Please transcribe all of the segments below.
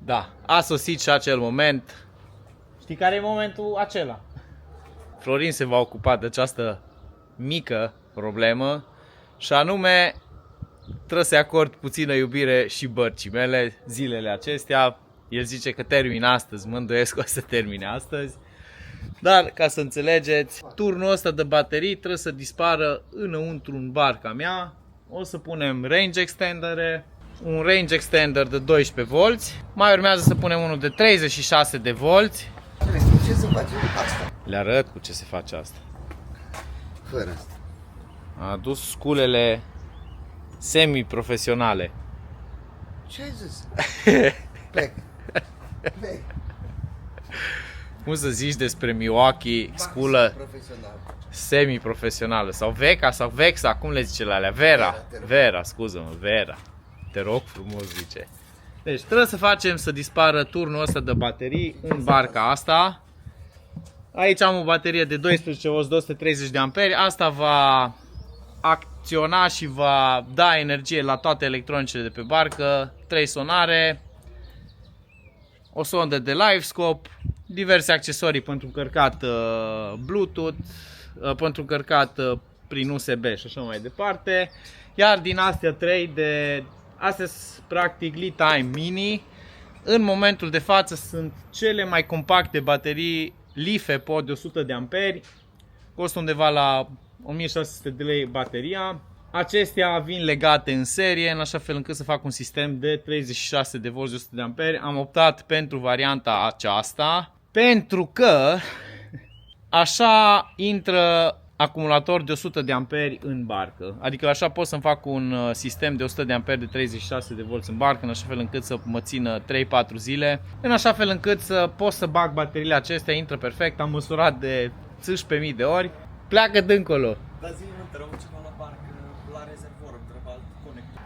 Da, a sosit și acel moment. Știi care e momentul acela? Florin se va ocupa de această mică problemă și anume trebuie să-i acord puțină iubire și bărcii mele zilele acestea. El zice că termin astăzi, mă îndoiesc că o să termine astăzi. Dar, ca să înțelegeți, turnul ăsta de baterii trebuie să dispară înăuntru în barca mea. O să punem range extendere, un range extender de 12 volți. Mai urmează să punem unul de 36 de volți. Ce să facem asta? Le arăt cu ce se face asta. Fără asta. A adus sculele semi-profesionale. Ce ai zis? Plec. Plec. Cum să zici despre Milwaukee, sculă Profesional. semi-profesională? Sau Veca sau Vexa, cum le zice la alea? Vera, scuză-mă, Vera. Te rog frumos, zice. Deci trebuie să facem să dispară turnul ăsta de baterii în barca asta. Aici am o baterie de 12 V 230 de amperi. Asta va acționa și va da energie la toate electronicele de pe barcă. 3 sonare, o sondă de LiveScope, diverse accesorii pentru încărcat Bluetooth, pentru încărcat prin USB și așa mai departe. Iar din astea 3 astea sunt practic Li-Time Mini. În momentul de față sunt cele mai compacte baterii LiFePO de 100 de amperi. Costă undeva la 1600 de lei bateria. Acestea vin legate în serie, în așa fel încât să fac un sistem de 36 de volți de 100 de amperi. Am optat pentru varianta aceasta pentru că așa intră acumulator de 100 de amperi în barcă. Adică așa pot să-mi fac un sistem de 100 de amperi de 36 de volți în barcă, în așa fel încât să mă țină 3-4 zile. În așa fel încât să pot să bag bateriile acestea, intră perfect, am măsurat de 11.000 de ori. Pleacă dincolo. Dar zi-mi, te rog ceva la barcă, la rezervor, îmi trebuie alt conector.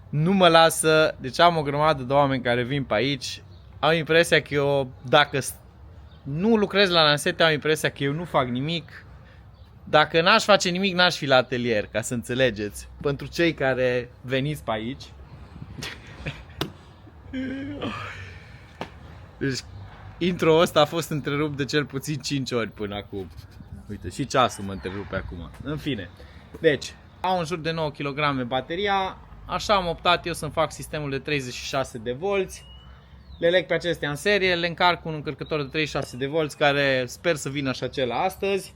Nu mă lasă, deci am o grămadă de oameni care vin pe aici. Am impresia că eu, dacă nu lucrez la lansete, am impresia că eu nu fac nimic. Dacă n-aș face nimic, n-aș fi la atelier, ca să înțelegeți. Pentru cei care veniți pe aici. Deci, intro-ul ăsta a fost întrerupt de cel puțin 5 ori până acum. Uite, și ceasul mă întrerupe acum. În fine. Deci, au în jur de 9 kg bateria. Așa am optat eu să-mi fac sistemul de 36 de volți. Le leg pe acestea în serie, le încarc cu un încărcător de 36 de volți care sper să vină și acela astăzi.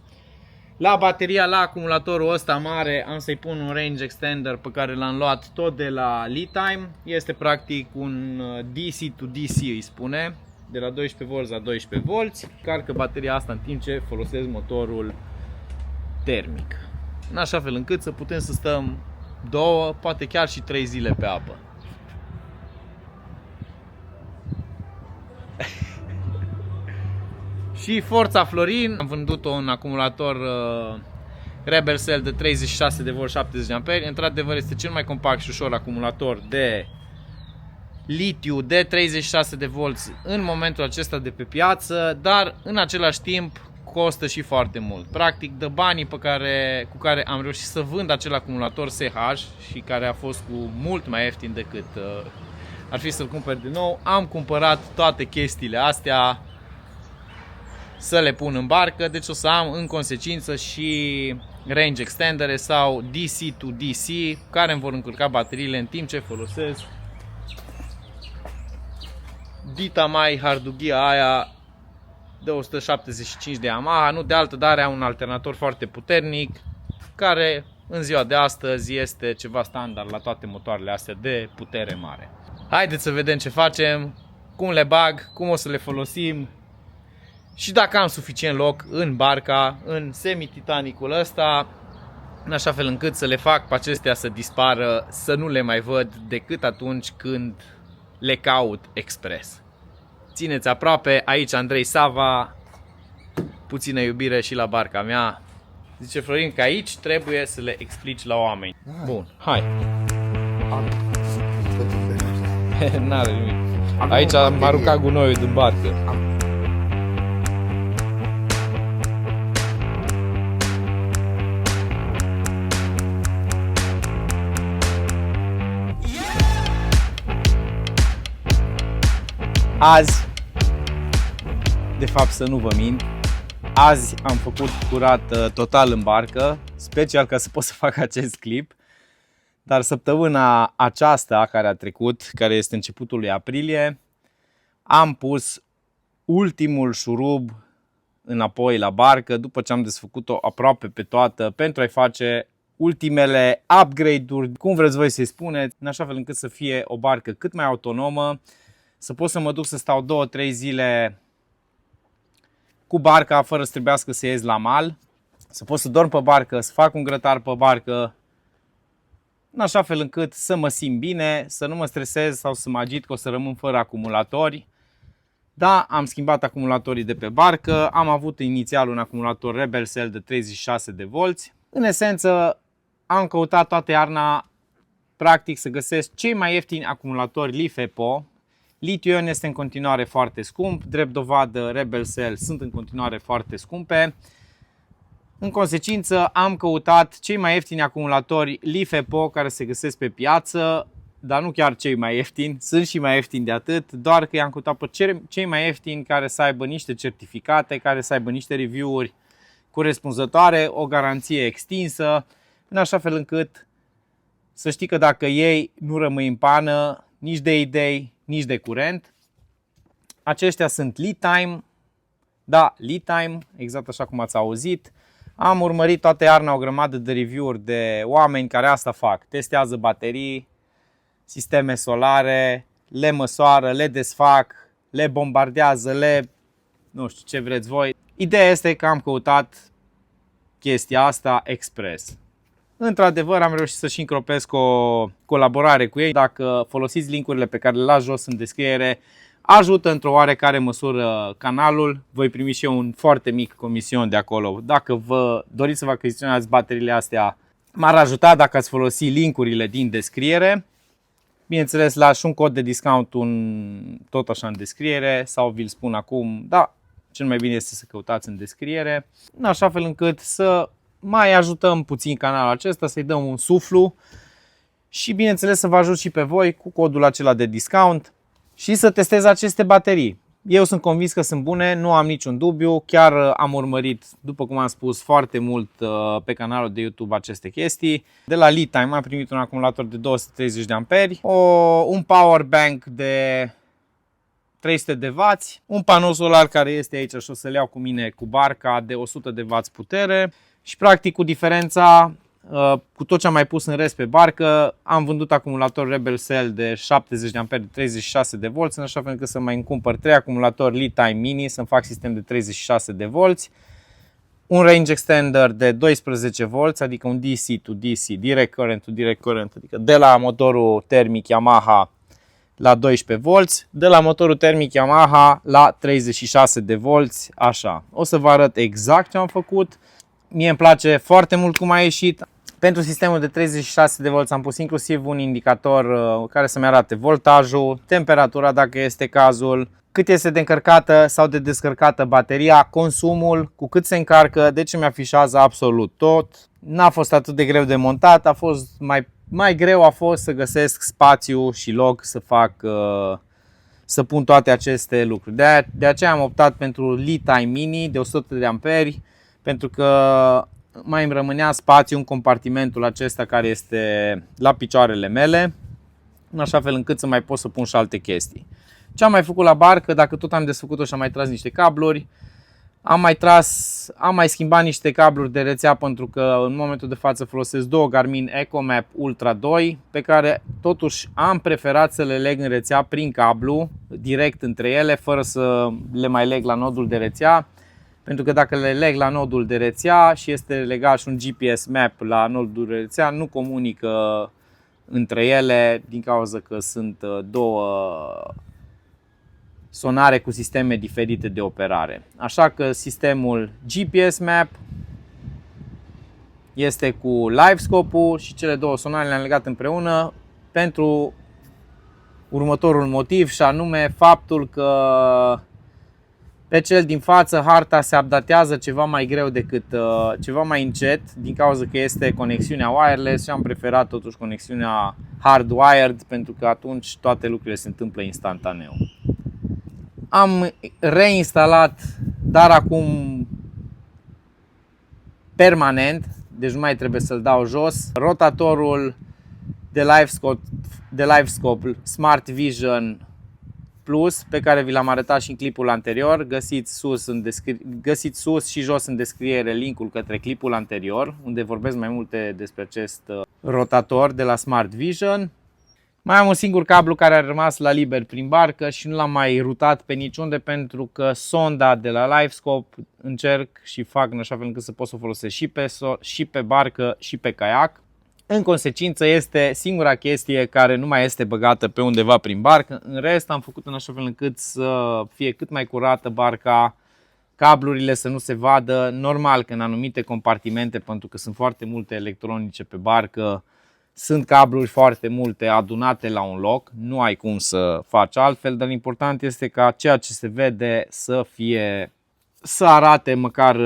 La bateria, la acumulatorul ăsta mare, am să-i pun un range extender pe care l-am luat tot de la Li-Time. Este practic un DC to DC, îi spune, de la 12 V la 12 V. Carcă bateria asta în timp ce folosesc motorul termic. În așa fel încât să putem să stăm 2, poate chiar și 3 zile pe apă. Și forța Florin, am vândut-o un acumulator Rebel Cell de 36 de V 70 de amperi. Într-adevăr este cel mai compact și ușor acumulator de litiu de 36 de volți în momentul acesta de pe piață, dar în același timp costă și foarte mult. Practic de banii cu care am reușit să vând acel acumulator SH și care a fost cu mult mai ieftin decât ar fi să-l cumpăr de nou, am cumpărat toate chestiile astea să le pun în barcă, deci o să am în consecință și range extendere sau DC to DC care îmi vor încurca bateriile în timp ce folosesc dita mai hardughia aia de 175 de Yamaha, nu de altă, dar are un alternator foarte puternic care în ziua de astăzi este ceva standard la toate motoarele astea de putere mare. Haideți să vedem ce facem, cum le bag, cum o să le folosim și dacă am suficient loc în barca, în semi-titanicul ăsta, în așa fel încât să le fac pe acestea să dispară, să nu le mai văd decât atunci când le caut expres. Țineți aproape, aici Andrei Sava, puțină iubire și la barca mea. Zice Florin că aici trebuie să le explici la oameni. Bun, hai. N-are nimic. Aici am aruncat gunoiul din barcă. Azi, de fapt să nu vă mint, azi am făcut curat total în barcă, special ca să pot să fac acest clip. Dar săptămâna aceasta care a trecut, care este începutul lui aprilie, am pus ultimul șurub înapoi la barcă după ce am desfăcut-o aproape pe toată pentru a-i face ultimele upgrade-uri, cum vreți voi să-i spuneți, în așa fel încât să fie o barcă cât mai autonomă, să pot să mă duc să stau 2-3 zile cu barca fără să trebuiască să ies la mal, să pot să dorm pe barcă, să fac un grătar pe barcă, în așa fel încât să mă simt bine, să nu mă stresez sau să mă agit că o să rămân fără acumulatori. Da, am schimbat acumulatorii de pe barcă, am avut inițial un acumulator Rebel Cell de 36 de volți. În esență, am căutat toată iarna, practic, să găsesc cei mai ieftini acumulatori LiFePO. Litiu-ion este în continuare foarte scump, drept dovadă Rebel Cell sunt în continuare foarte scumpe. În consecință, am căutat cei mai ieftini acumulatori LiFePO care se găsesc pe piață, dar nu chiar cei mai ieftini, sunt și mai ieftini de atât, doar că i-am căutat pe cei mai ieftini care să aibă niște certificate, care să aibă niște review-uri corespunzătoare, o garanție extinsă, în așa fel încât să știi că dacă ei nu rămâi în pană nici de idei, nici de curent. Aceștia sunt Lead Time, da, Lead Time, exact așa cum ați auzit. Am urmărit toată iarna o grămadă de review-uri de oameni care asta fac. Testează baterii, sisteme solare, le măsoară, le desfac, le bombardează, nu știu ce vreți voi. Ideea este că am căutat chestia asta expres. Într-adevăr am reușit să-și încropesc o colaborare cu ei. Dacă folosiți linkurile pe care le las jos în descriere, ajută într-o oarecare măsură canalul. Voi primi și eu un foarte mic comision de acolo. Dacă vă doriți să vă achiziționați bateriile astea, m-ar ajuta dacă ați folosi linkurile din descriere. Bineînțeles, las un cod de discount tot așa în descriere sau vi-l spun acum. Da, cel mai bine este să căutați în descriere, în așa fel încât să mai ajutăm puțin canalul acesta, să-i dăm un suflu și bineînțeles să vă ajut și pe voi cu codul acela de discount și să testez aceste baterii. Eu sunt convins că sunt bune, nu am niciun dubiu, chiar am urmărit, după cum am spus, foarte mult pe canalul de YouTube aceste chestii. De la Lead Time am primit un acumulator de 230 de amperi, un power bank de 300 de W, un panou solar care este aici și o să-l iau cu mine cu barca de 100 de W putere și practic cu diferența, cu tot ce am mai pus în rest pe barcă, am vândut acumulator Rebel Cell de 70 de amperi de 36 de volți, în așa fel încât să mai cumpăr 3 acumulatori Lead Time Mini, să-mi fac sistem de 36 de volți, un range extender de 12 volți, adică un DC to DC, direct current to direct current, adică de la motorul termic Yamaha la 12 volți, de la motorul termic Yamaha la 36 de volți, așa. O să vă arăt exact ce am făcut. Mie îmi place foarte mult cum a ieșit. Pentru sistemul de 36 de volți am pus inclusiv un indicator care să-mi arate voltajul, temperatura dacă este cazul, cât este de încărcată sau de descărcată bateria, consumul, cu cât se încarcă, deci îmi afișează absolut tot. N-a fost atât de greu de montat, a fost mai greu a fost să găsesc spațiu și loc să pun toate aceste lucruri. De aceea am optat pentru Lead Time Mini de 100 de amperi, pentru că mai îmi rămânea spațiu în compartimentul acesta care este la picioarele mele, în așa fel încât să mai pot să pun și alte chestii. Ce am mai făcut la barcă, dacă tot am desfăcut-o și am mai tras niște cabluri, am mai schimbat niște cabluri de rețea pentru că în momentul de față folosesc două Garmin EcoMap Ultra 2 pe care totuși am preferat să le leg în rețea prin cablu, direct între ele, fără să le mai leg la nodul de rețea. Pentru că dacă le leg la nodul de rețea și este legat și un GPS map la nodul de rețea, nu comunică între ele din cauza că sunt două sonare cu sisteme diferite de operare. Așa că sistemul GPS Map este cu LiveScope-ul și cele două sonare le-am legat împreună pentru următorul motiv și anume faptul că pe cel din față harta se updatează ceva mai greu decât ceva mai încet din cauza că este conexiunea wireless și am preferat totuși conexiunea hardwired pentru că atunci toate lucrurile se întâmplă instantaneu. Am reinstalat, dar acum permanent, deci nu mai trebuie să-l dau jos, rotatorul de LiveScope Smart Vision Plus, pe care vi l-am arătat și în clipul anterior. Găsiți sus și jos în descriere linkul către clipul anterior, unde vorbesc mai multe despre acest rotator de la Smart Vision. Mai am un singur cablu care a rămas la liber prin barcă și nu l-am mai rutat pe niciunde, pentru că sonda de la LiveScope încerc și fac în așa fel încât să pot să o folosesc și pe barcă și pe caiac. În consecință este singura chestie care nu mai este băgată pe undeva prin barcă. În rest am făcut în așa fel încât să fie cât mai curată barca, cablurile să nu se vadă. Normal că în anumite compartimente, pentru că sunt foarte multe electronice pe barcă, sunt cabluri foarte multe adunate la un loc, nu ai cum să faci altfel, dar important este ca ceea ce se vede să arate măcar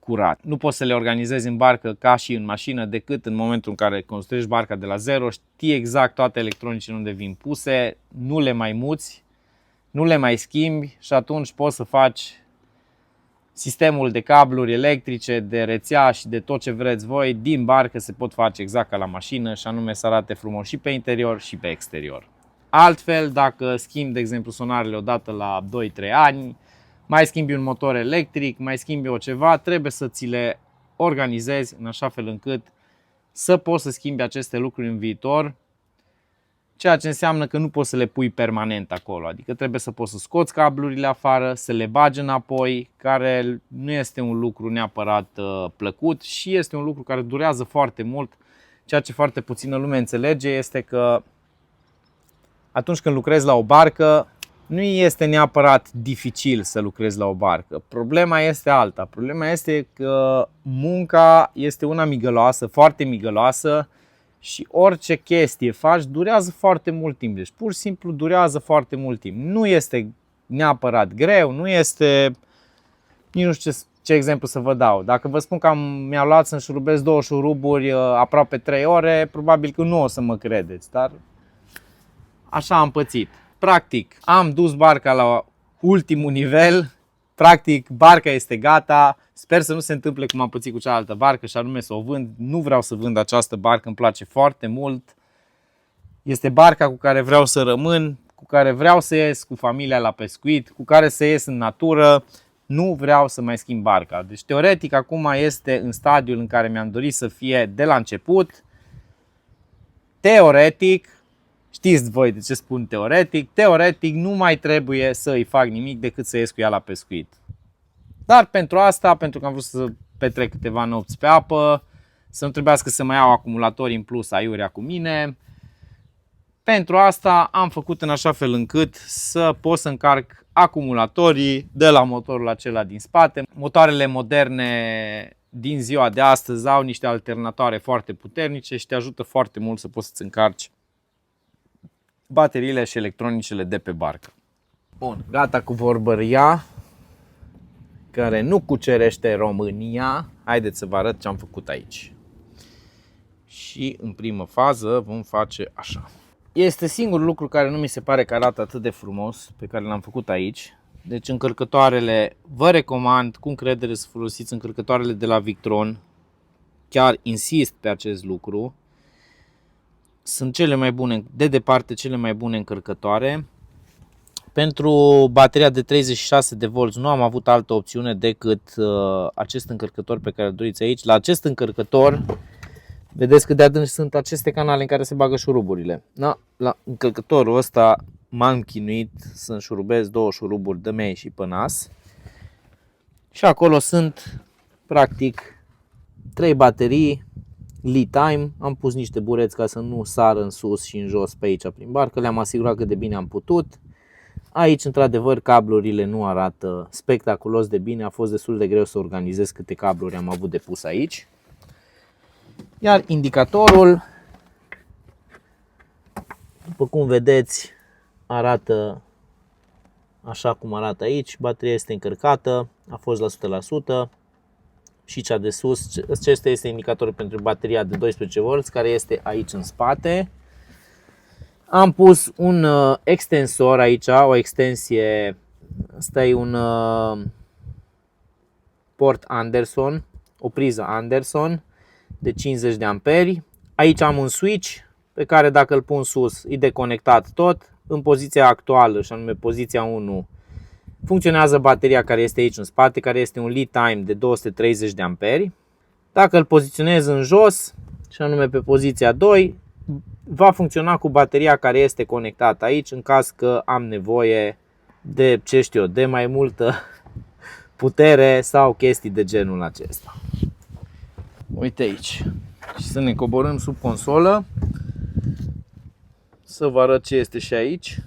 curat. Nu poți să le organizezi în barcă ca și în mașină, decât în momentul în care construiești barca de la zero, știi exact toate electronicele unde vin puse, nu le mai muți, nu le mai schimbi și atunci poți să faci sistemul de cabluri electrice, de rețea și de tot ce vreți voi din barcă se pot face exact ca la mașină, și anume să arate frumos și pe interior și pe exterior. Altfel, dacă schimbi, de exemplu, sonarele odată la 2-3 ani, mai schimbi un motor electric, mai schimbi o ceva, trebuie să ți le organizezi în așa fel încât să poți să schimbi aceste lucruri în viitor, ceea ce înseamnă că nu poți să le pui permanent acolo, adică trebuie să poți să scoți cablurile afară, să le bagi înapoi, care nu este un lucru neapărat plăcut și este un lucru care durează foarte mult. Ceea ce foarte puțină lume înțelege este că atunci când lucrezi la o barcă, nu este neapărat dificil să lucrezi la o barcă. Problema este alta. Problema este că munca este una migăloasă, foarte migăloasă, și orice chestie faci durează foarte mult timp. Deci pur și simplu durează foarte mult timp. Nu este neapărat greu, nu este... Nici nu știu ce exemplu să vă dau. Dacă vă spun că mi-a luat să înșurubesc 2 șuruburi aproape 3 ore, probabil că nu o să mă credeți, dar așa am pățit. Practic, am dus barca la ultimul nivel, practic barca este gata, sper să nu se întâmple cum am pățit cu cealaltă barcă, și anume să o vând. Nu vreau să vând această barcă, îmi place foarte mult, este barca cu care vreau să rămân, cu care vreau să ies cu familia la pescuit, cu care să ies în natură, nu vreau să mai schimb barca. Deci teoretic acum este în stadiul în care mi-am dorit să fie de la început. Teoretic, știți voi de ce spun teoretic nu mai trebuie să îi fac nimic decât să ies cu ea la pescuit. Dar pentru asta, pentru că am vrut să petrec câteva nopți pe apă, să nu trebuiască să mai iau acumulatori în plus aiurea cu mine, pentru asta am făcut în așa fel încât să pot să încarc acumulatorii de la motorul acela din spate. Motoarele moderne din ziua de astăzi au niște alternatoare foarte puternice și te ajută foarte mult să poți să-ți încarci bateriile și electronicele de pe barcă. Bun, gata cu vorbăria care nu cucerește România. Haideți să vă arăt ce am făcut aici. Și în primă fază vom face așa. Este singurul lucru care nu mi se pare că arată atât de frumos, pe care l-am făcut aici. Deci încărcătoarele, vă recomand cu încredere să folosiți încărcătoarele de la Victron. Chiar insist pe acest lucru. Sunt cele mai bune, de departe cele mai bune încărcătoare. Pentru bateria de 36 de volți nu am avut altă opțiune decât acest încărcător pe care îl doriți aici. La acest încărcător, vedeți cât de adânci sunt aceste canale în care se bagă șuruburile. Da? La încărcătorul ăsta m-am chinuit să înșurubesc 2 șuruburi de mei și pe nas. Și acolo sunt practic 3 baterii Li-Time. Am pus niște bureți ca să nu sară în sus și în jos pe aici prin barcă. Le-am asigurat cât de bine am putut. Aici, într-adevăr, cablurile nu arată spectaculos de bine. A fost destul de greu să organizez câte cabluri am avut de pus aici. Iar indicatorul, după cum vedeți, arată așa cum arată aici. Bateria este încărcată, a fost la 100%. Și cea de sus, acesta este indicatorul pentru bateria de 12V, care este aici în spate. Am pus un extensor aici, o extensie, ăsta e un port Anderson, o priză Anderson de 50 de amperi. Aici am un switch pe care dacă îl pun sus e deconectat tot. În poziția actuală, și anume poziția 1, funcționează bateria care este aici în spate, care este un lead time de 230 de amperi. Dacă îl poziționez în jos, și anume pe poziția 2, va funcționa cu bateria care este conectată aici în caz că am nevoie de, ce știu eu, de mai multă putere sau chestii de genul acesta. Uite aici. Și să ne coborâm sub consolă. Să vă arăt ce este și aici.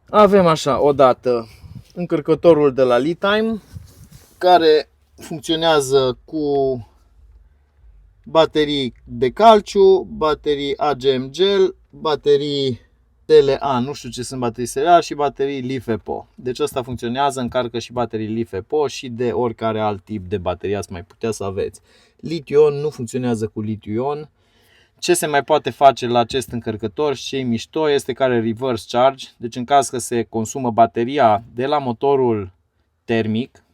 Avem așa, odată încărcătorul de la Litime, care funcționează cu baterii de calciu, baterii AGM Gel, baterii TLA, nu știu ce sunt baterii TLA, și baterii LiFePO. Deci asta funcționează, încarcă și baterii LiFePO și de oricare alt tip de baterie ați mai putea să aveți. Litiu-ion nu funcționează cu litiu-ion. Ce se mai poate face la acest încărcător și ce e mișto este că are reverse charge. Deci în caz că se consumă bateria de la motorul termic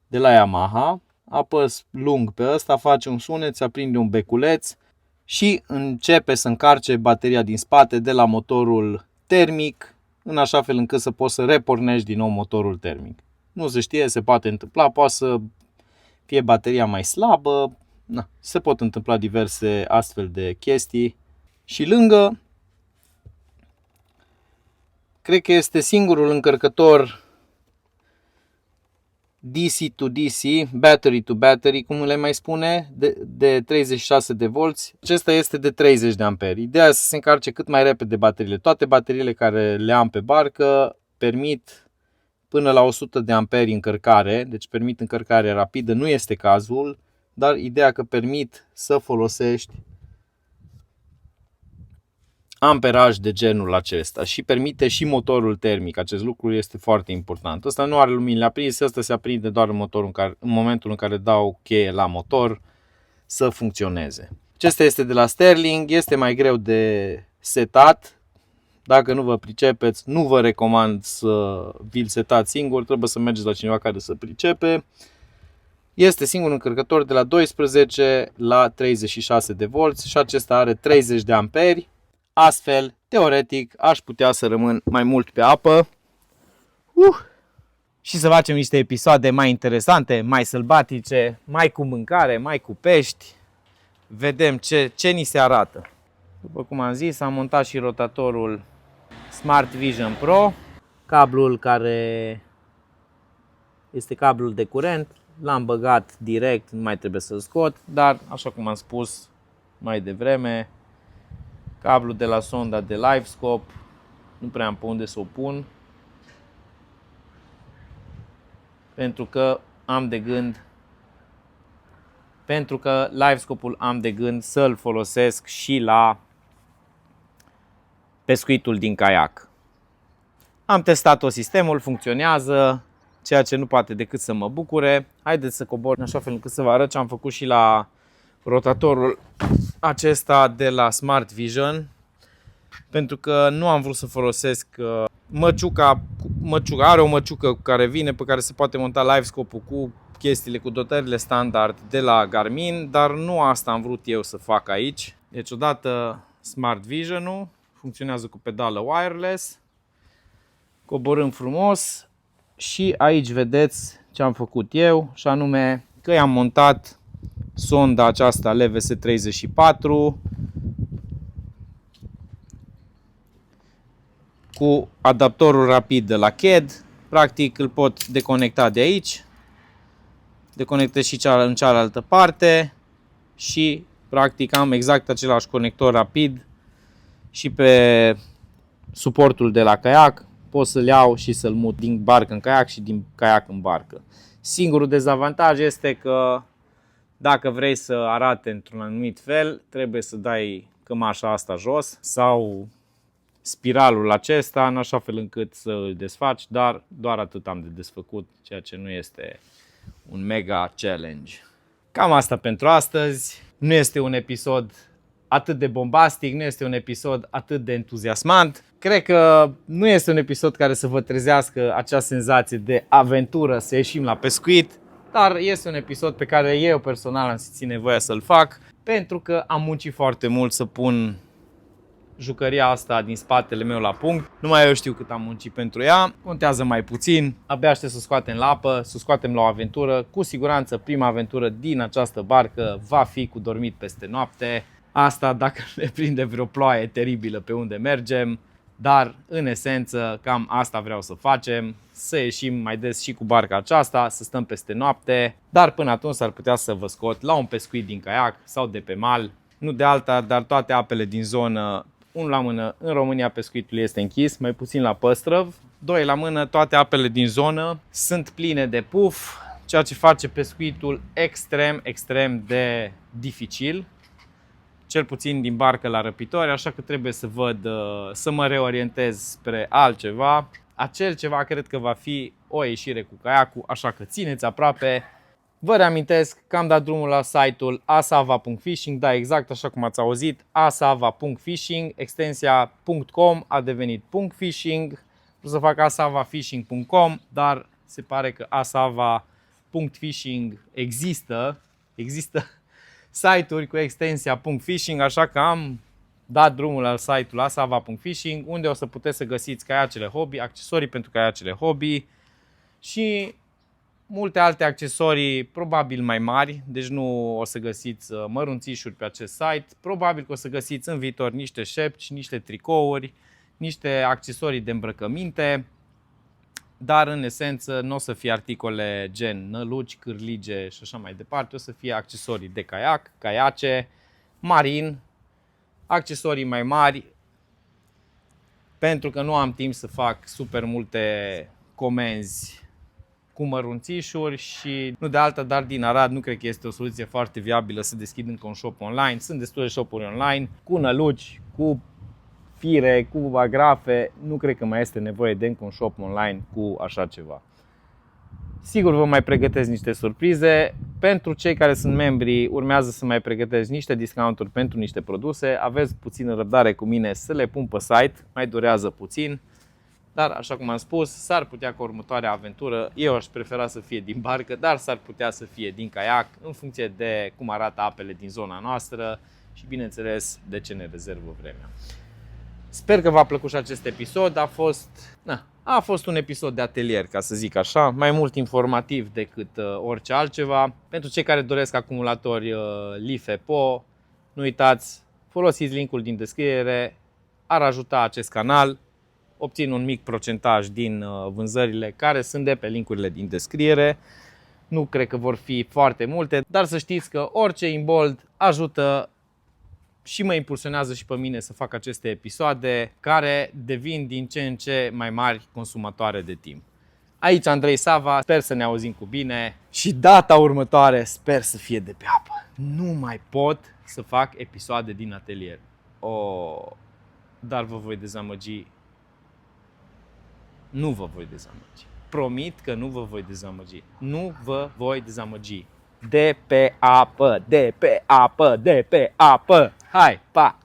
de la Yamaha, apăs lung pe ăsta, face un sunet, se aprinde un beculeț și începe să încarce bateria din spate de la motorul termic, în așa fel încât să poți să repornești din nou motorul termic. Nu se știe, se poate întâmpla, poate să fie bateria mai slabă, se pot întâmpla diverse astfel de chestii. Și lângă, cred că este singurul încărcător DC to DC, battery to battery, cum le mai spune, de 36 de volți. Acesta este de 30 de amperi. Ideea este să se încarce cât mai repede bateriile. Toate bateriile care le am pe barcă permit până la 100 de amperi încărcare, deci permit încărcare rapidă, nu este cazul, dar ideea că permit să folosești amperaj de genul acesta și permite și motorul termic. Acest lucru este foarte important. Ăsta nu are luminile aprinse, ăsta se aprinde doar în momentul în care dau cheie la motor să funcționeze. Acesta este de la Sterling, este mai greu de setat. Dacă nu vă pricepeți, nu vă recomand să vi-l setați singur, trebuie să mergeți la cineva care să pricepe. Este singurul încărcător de la 12 la 36 de volți și acesta are 30 de amperi. Astfel, teoretic, aș putea să rămân mai mult pe apă și să facem niște episoade mai interesante, mai sălbatice, mai cu mâncare, mai cu pești. Vedem ce ni se arată. După cum am zis, am montat și rotatorul Smart Vision Pro, cablul care este cablul de curent. L-am băgat direct, nu mai trebuie să-l scot, dar așa cum am spus mai devreme, cablul de la sonda de LiveScope nu prea am pe unde să o pun, pentru că LiveScope-ul am de gând să-l folosesc și la pescuitul din caiac. Am testat-o, sistemul funcționează, ceea ce nu poate decât să mă bucure. Haideți să cobor în așa fel încât să vă arăt ce am făcut și la rotatorul acesta de la Smart Vision, pentru că nu am vrut să folosesc măciuca. Are o măciucă care vine, pe care se poate monta LiveScope-ul cu chestiile, cu dotările standard de la Garmin, dar nu asta am vrut eu să fac aici. Deci odată Smart Vision-ul funcționează cu pedală wireless, coborâm frumos și aici vedeți ce am făcut eu, și anume că i-am montat sonda aceasta LVS34 cu adaptorul rapid de la KED. Practic îl pot deconecta de aici, deconectez și în cealaltă parte și practic am exact același conector rapid și pe suportul de la caiac. Pot să-l iau și să-l mut din barcă în caiac și din caiac în barcă. Singurul dezavantaj este că dacă vrei să arate într-un anumit fel, trebuie să dai cămașa asta jos sau spiralul acesta în așa fel încât să îl desfaci, dar doar atât am de desfăcut, ceea ce nu este un mega challenge. Cam asta pentru astăzi. Nu este un episod atât de bombastic, nu este un episod atât de entuziasmant. Cred că nu este un episod care să vă trezească acea senzație de aventură, să ieșim la pescuit, dar este un episod pe care eu personal am simțit nevoia să-l fac, pentru că am muncit foarte mult să pun jucăria asta din spatele meu la punct. Numai eu știu cât am muncit pentru ea, contează mai puțin, abia aștept să o scoatem la apă, să o scoatem la o aventură. Cu siguranță prima aventură din această barcă va fi cu dormit peste noapte. Asta dacă ne prinde vreo ploaie teribilă pe unde mergem, dar în esență cam asta vreau să facem, să ieșim mai des și cu barca aceasta, să stăm peste noapte, dar până atunci s-ar putea să vă scot la un pescuit din caiac sau de pe mal, nu de alta, dar toate apele din zonă, unul la mână, în România pescuitul este închis, mai puțin la Păstrăv, doi la mână, toate apele din zonă sunt pline de puf, ceea ce face pescuitul extrem de dificil, cel puțin din barcă la răpitori, așa că trebuie să mă reorientez spre altceva. Acel ceva cred că va fi o ieșire cu caiacul, așa că țineți aproape. Vă reamintesc că am dat drumul la site-ul asava.fishing, da, exact așa cum ați auzit, asava.fishing, extensia .com a devenit .fishing, vreau să fac asavafishing.com, dar se pare că asava.fishing există site-uri cu extensia .fishing, așa că am dat drumul la site-ul asava.fishing, unde o să puteți să găsiți caiacele hobby, accesorii pentru caiacele hobby și multe alte accesorii probabil mai mari, deci nu o să găsiți mărunțișuri pe acest site, probabil că o să găsiți în viitor niște șepci, niște tricouri, niște accesorii de îmbrăcăminte, dar în esență nu o să fie articole gen năluci, cârlige și așa mai departe, o să fie accesorii de caiac, caiace, marin, accesorii mai mari, pentru că nu am timp să fac super multe comenzi cu mărunțișuri și nu de alta, dar din Arad nu cred că este o soluție foarte viabilă să deschid încă un shop online. Sunt destule shop-uri online cu năluci, cu fire, cu agrafe, nu cred că mai este nevoie de încă un shop online cu așa ceva. Sigur vă mai pregătesc niște surprize. Pentru cei care sunt membri urmează să mai pregătesc niște discounturi pentru niște produse. Aveți puțină răbdare cu mine să le pun pe site, mai durează puțin. Dar așa cum am spus, s-ar putea că următoarea aventură, eu aș prefera să fie din barcă, dar s-ar putea să fie din caiac, în funcție de cum arată apele din zona noastră și bineînțeles de ce ne rezervă vremea. Sper că v-a plăcut și acest episod, a fost un episod de atelier, ca să zic așa, mai mult informativ decât orice altceva. Pentru cei care doresc acumulatori LiFePo, nu uitați, folosiți linkul din descriere, ar ajuta acest canal, obțin un mic procentaj din vânzările care sunt de pe linkurile din descriere. Nu cred că vor fi foarte multe, dar să știți că orice imbold ajută și mă impulsionează și pe mine să fac aceste episoade care devin din ce în ce mai mari consumatoare de timp. Aici Andrei Sava, sper să ne auzim cu bine și data următoare sper să fie de pe apă. Nu mai pot să fac episoade din atelier. Dar vă voi dezamăgi. Nu vă voi dezamăgi. Promit că nu vă voi dezamăgi. Nu vă voi dezamăgi. De pe apă, de pe apă, de pe apă. Hai, pa!